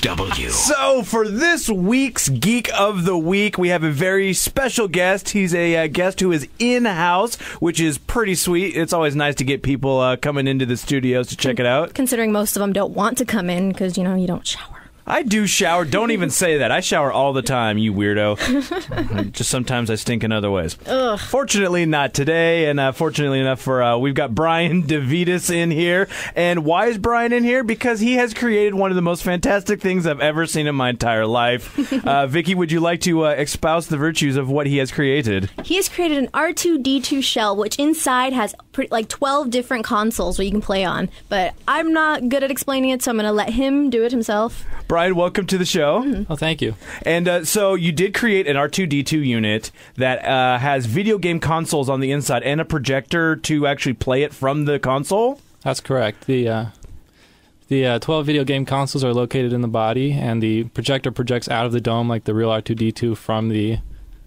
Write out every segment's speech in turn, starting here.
W. So for this week's Geek of the Week, we have a very special guest. He's a guest who is in-house, which is pretty sweet. It's always nice to get people coming into the studios to check it out. Considering most of them don't want to come in because, you know, you don't shower. I do shower. Don't even say that. I shower all the time, you weirdo. Just sometimes I stink in other ways. Ugh. Fortunately, not today. And fortunately enough, for we've got Brian Vitis in here. And why is Brian in here? Because he has created one of the most fantastic things I've ever seen in my entire life. Vicky, would you like to espouse the virtues of what he has created? He has created an R2-D2 shell, which inside has like 12 different consoles where you can play on. But I'm not good at explaining it, so I'm going to let him do it himself. Brian, welcome to the show. Mm-hmm. Oh, thank you. And so you did create an R2-D2 unit that has video game consoles on the inside and a projector to actually play it from the console? That's correct. The 12 video game consoles are located in the body, and the projector projects out of the dome like the real R2-D2 from the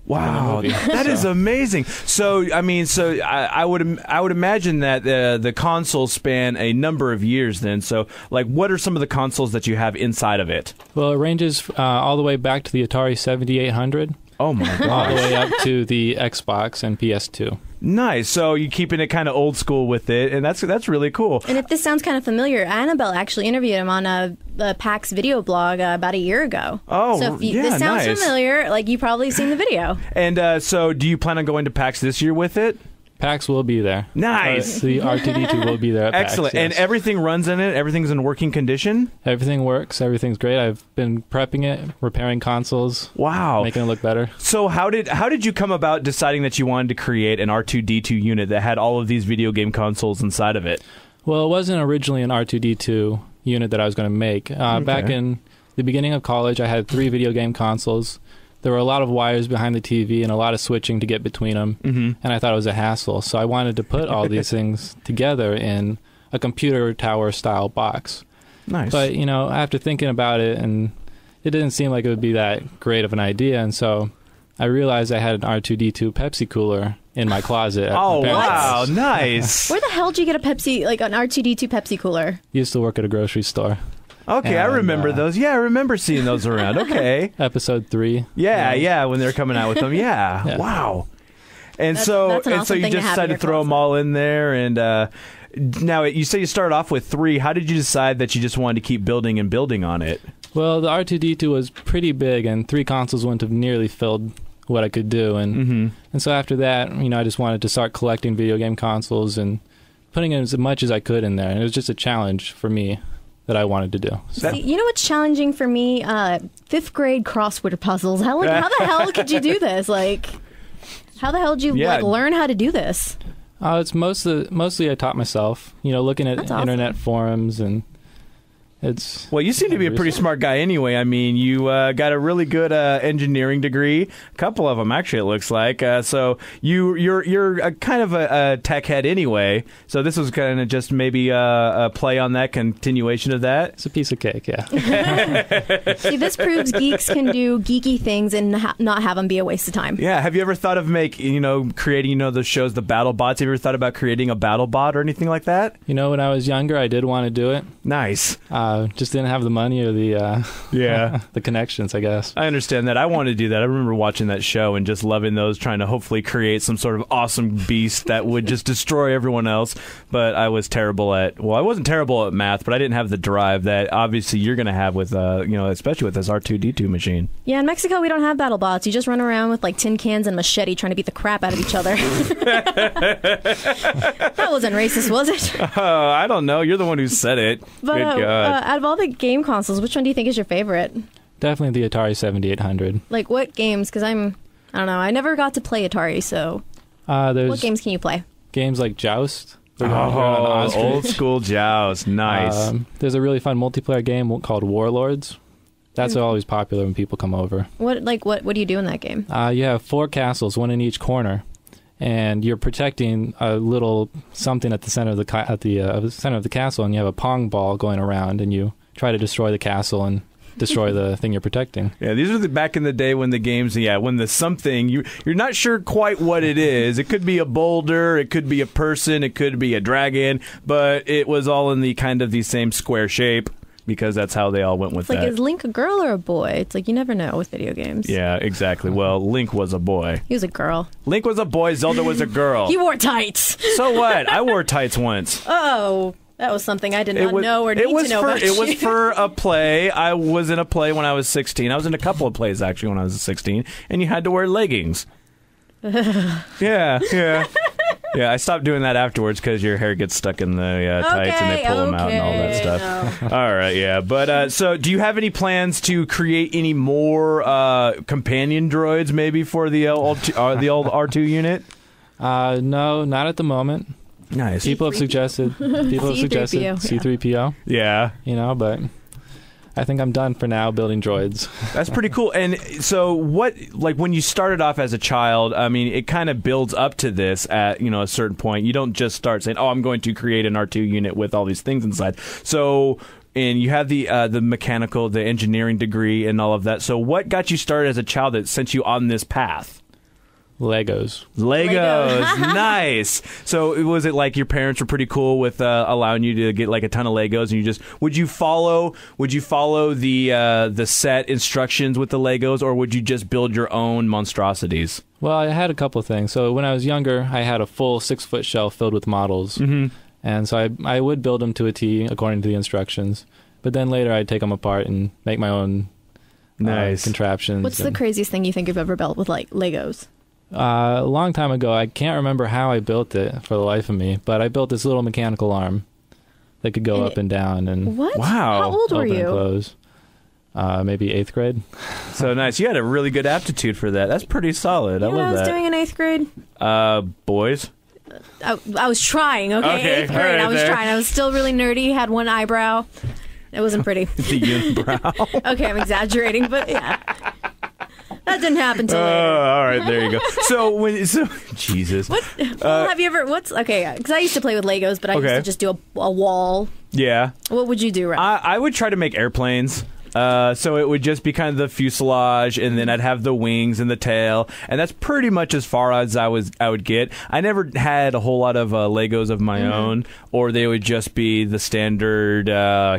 Wow, that is amazing. So, I mean, I would imagine that the consoles span a number of years then. So, like, what are some of the consoles that you have inside of it? Well, it ranges all the way back to the Atari 7800. Oh, my gosh. All the way up to the Xbox and PS2. Nice. So you're keeping it kind of old school with it, and that's really cool. And if this sounds kind of familiar, Annabelle actually interviewed him on a PAX video blog about a year ago. Oh, so if yeah, this sounds nice. familiar, like you've probably seen the video. And so do you plan on going to PAX this year with it? PAX will be there. Nice. The R2-D2 will be there at PAX. Excellent. Yes. And everything runs in it? Everything's in working condition? Everything works. Everything's great. I've been prepping it, repairing consoles. Wow. Making it look better. So how did you come about deciding that you wanted to create an R2-D2 unit that had all of these video game consoles inside of it? Well, it wasn't originally an R2-D2 unit that I was going to make. Back in the beginning of college, I had 3 video game consoles. There were a lot of wires behind the TV and a lot of switching to get between them, and I thought it was a hassle. So I wanted to put all these things together in a computer tower-style box. Nice. But, you know, after thinking about it, and it didn't seem like it would be that great of an idea, and so I realized I had an R2-D2 Pepsi cooler in my closet. Oh, wow, nice. Where the hell did you get a Pepsi, like an R2-D2 Pepsi cooler? Used to work at a grocery store. Okay, I remember those. Yeah, I remember seeing those around. Okay. Episode 3. Yeah, when they're coming out with them. Yeah. Wow. And That's so an awesome you thing to just have decided in to your throw them all in there. And now you say you started off with 3. How did you decide that you just wanted to keep building and building on it? Well, the R2-D2 was pretty big, and 3 consoles wouldn't have nearly filled what I could do. And so after that, you know, I just wanted to start collecting video game consoles and putting in as much as I could in there. And it was just a challenge for me that I wanted to do. See, you know what's challenging for me? 5th grade crossword puzzles. How the hell could you do this? Like, how the hell did you learn how to do this? It's mostly I taught myself. You know, looking at internet forums, and it's... Well, you seem to be a pretty smart guy anyway. I mean, you got a really good engineering degree. A couple of them, actually, it looks like. So you're a kind of a tech head anyway. So this was kind of just maybe a play on that, continuation of that. It's a piece of cake, yeah. See, this proves geeks can do geeky things and not have them be a waste of time. Yeah. Have you ever thought of creating, those shows, the battle bots? Have you ever thought about creating a battle bot or anything like that? You know, when I was younger, I did want to do it. Nice. Just didn't have the money or the the connections, I guess. I understand that. I wanted to do that. I remember watching that show and just loving those, trying to hopefully create some sort of awesome beast that would just destroy everyone else. But I was terrible at, I wasn't terrible at math, but I didn't have the drive that obviously you're going to have with, especially with this R2-D2 machine. Yeah, in Mexico, we don't have battle bots. You just run around with like tin cans and machete trying to beat the crap out of each other. That wasn't racist, was it? I don't know. You're the one who said it. But, Good God. out of all the game consoles, which one do you think is your favorite? Definitely the Atari 7800. Like, what games? Because I don't know. I never got to play Atari, so what games can you play? Games like Joust. Old school Joust. Nice. There's a really fun multiplayer game called Warlords. That's always popular when people come over. What do you do in that game? You have 4 castles, one in each corner, and you're protecting a little something at the center of the center of the castle, and you have a pong ball going around, and you try to destroy the castle and destroy the thing you're protecting. Yeah, these are back in the day when the games, when the something, you're not sure quite what it is. It could be a boulder, it could be a person, it could be a dragon, but it was all in the kind of the same square shape. because that's how they all went with It's like, that. is Link a girl or a boy? It's like, you never know with video games. Yeah, exactly. Well, Link was a boy. He was a girl. Link was a boy, Zelda was a girl. He wore tights. So what? I wore tights once. Oh, that was something I did not know or need to know about It was you. for a play. I was in a play when I was 16. I was in a couple of plays, actually, when I was 16. And you had to wear leggings. Yeah. Yeah, I stopped doing that afterwards because your hair gets stuck in the tights and they pull them out and all that stuff. No. All right, yeah. But so do you have any plans to create any more companion droids maybe for the old R2 unit? No, not at the moment. Nice. People have suggested C3PO. Yeah. You know, but I think I'm done for now building droids. That's pretty cool. And so what, like when you started off as a child, I mean, it kind of builds up to this at, a certain point. You don't just start saying, oh, I'm going to create an R2 unit with all these things inside. So, and you have the mechanical, the engineering degree and all of that. So what got you started as a child that sent you on this path? Legos. Nice. So was it like your parents were pretty cool with allowing you to get like a ton of Legos, and you just would you follow the set instructions with the Legos, or would you just build your own monstrosities? Well, I had a couple of things. So when I was younger, I had a full 6-foot shelf filled with models, and so I would build them to a T according to the instructions. But then later, I'd take them apart and make my own contraptions. What's the craziest thing you think you've ever built with like Legos? A long time ago, I can't remember how I built it for the life of me, but I built this little mechanical arm that could go up and down and What? Wow. How old were open and you? close. Maybe 8th grade. So nice. You had a really good aptitude for that. That's pretty solid. You I know what I love was that. doing in 8th grade? Boys. I was trying, okay? Okay, 8th all grade, right, I was there. trying. I was still really nerdy, had one eyebrow. It wasn't pretty. The unibrow. Okay, I'm exaggerating, but yeah. That didn't happen till later. All right, there you go. Jesus. What? Well, have you ever? Okay? Because I used to play with Legos, but I used to just do a wall. Yeah. What would you do, Ralph? I would try to make airplanes. So it would just be kind of the fuselage, and then I'd have the wings and the tail, and that's pretty much as far as I would get. I never had a whole lot of Legos of my own, or they would just be the standard.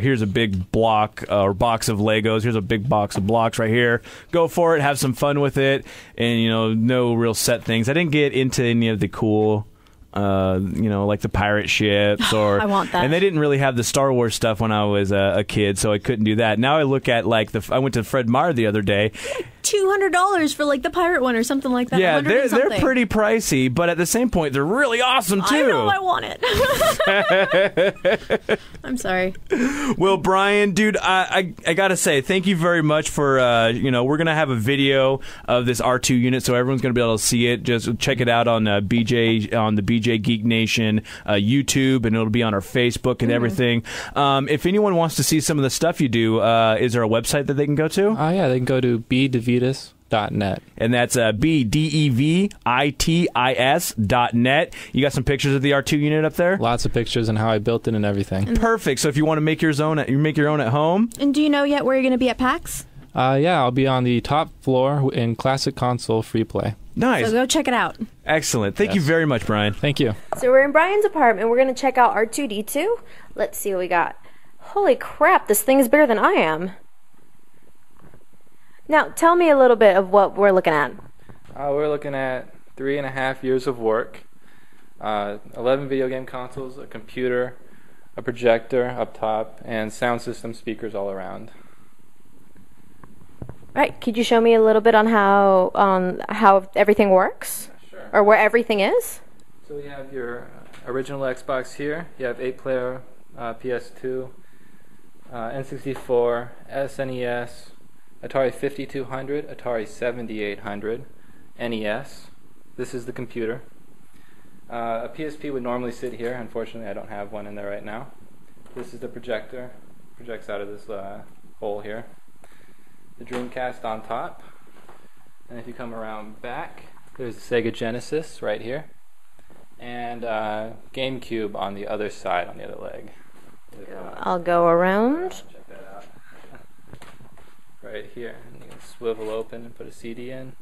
Here's a big block or box of Legos. Here's a big box of blocks right here. Go for it. Have some fun with it, and no real set things. I didn't get into any of the cool. Like the pirate ships, or I want that. And they didn't really have the Star Wars stuff when I was a kid, so I couldn't do that. Now I look at I went to Fred Meyer the other day. $200 for like the pirate one or something like that. Yeah, 100 and they're something. pretty pricey, but at the same point, they're really awesome too. I know, I want it. I'm sorry. Well, Brian, dude, I gotta say, thank you very much for we're gonna have a video of this R2 unit, so everyone's gonna be able to see it. Just check it out on the BJ Geek Nation YouTube, and it'll be on our Facebook and everything. If anyone wants to see some of the stuff you do, is there a website that they can go to? Yeah, they can go to bdevitis.net. And that's BDEVITIS.net. You got some pictures of the R2 unit up there? Lots of pictures and how I built it and everything. Perfect. So if you want to make your own at home. And do you know yet where you're going to be at PAX? Yeah, I'll be on the top floor in Classic Console Free Play. Nice. So go check it out. Excellent. Thank you very much, Brian. Thank you. So we're in Brian's apartment. We're going to check out R2-D2. Let's see what we got. Holy crap, this thing is bigger than I am. Now, tell me a little bit of what we're looking at. We're looking at 3.5 years of work, 11 video game consoles, a computer, a projector up top, and sound system speakers all around. Right, could you show me a little bit on how everything works? Sure. Or where everything is? So you have your original Xbox here. You have 8-player PS2, N64, SNES, Atari 5200, Atari 7800, NES. This is the computer. A PSP would normally sit here. Unfortunately, I don't have one in there right now. This is the projector. Projects out of this hole here. The Dreamcast on top. And if you come around back, there's the Sega Genesis right here. And GameCube on the other side, on the other leg. I'll go around. Check that out. Right here. And you can swivel open and put a CD in.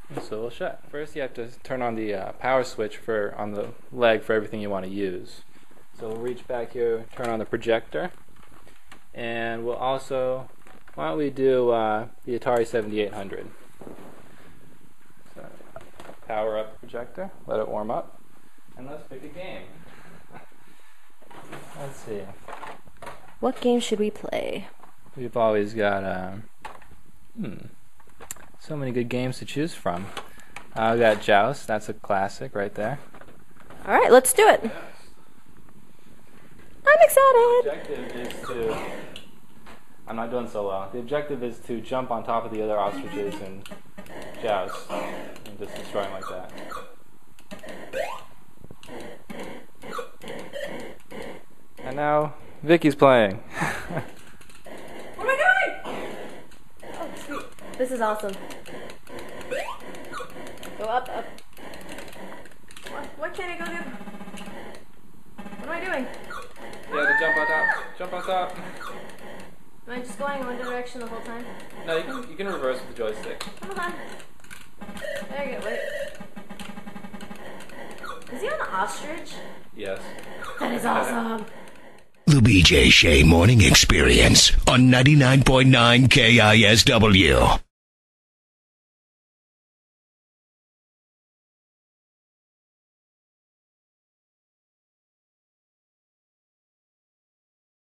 And swivel shut. First you have to turn on the power switch on the leg for everything you want to use. So we'll reach back here, turn on the projector. And we'll also, why don't we do the Atari 7800. So, power up projector, let it warm up, and let's pick a game. Let's see. What game should we play? We've always got so many good games to choose from. We got Joust, that's a classic right there. All right, let's do it. I'm excited. The objective is to, I'm not doing so well. The objective is to jump on top of the other ostriches and joust and just destroy them like that. And now Vicky's playing. What am I doing? Oh, sweet. This is awesome. Go up, up. What can I go do? What am I doing? Yeah, to jump on top. Jump on top. Am I just going one direction the whole time? No, you can reverse with the joystick. Hold on. There you go, wait. Is he on the ostrich? Yes. That is awesome. The BJ Shea Morning Experience on 99.9 KISW.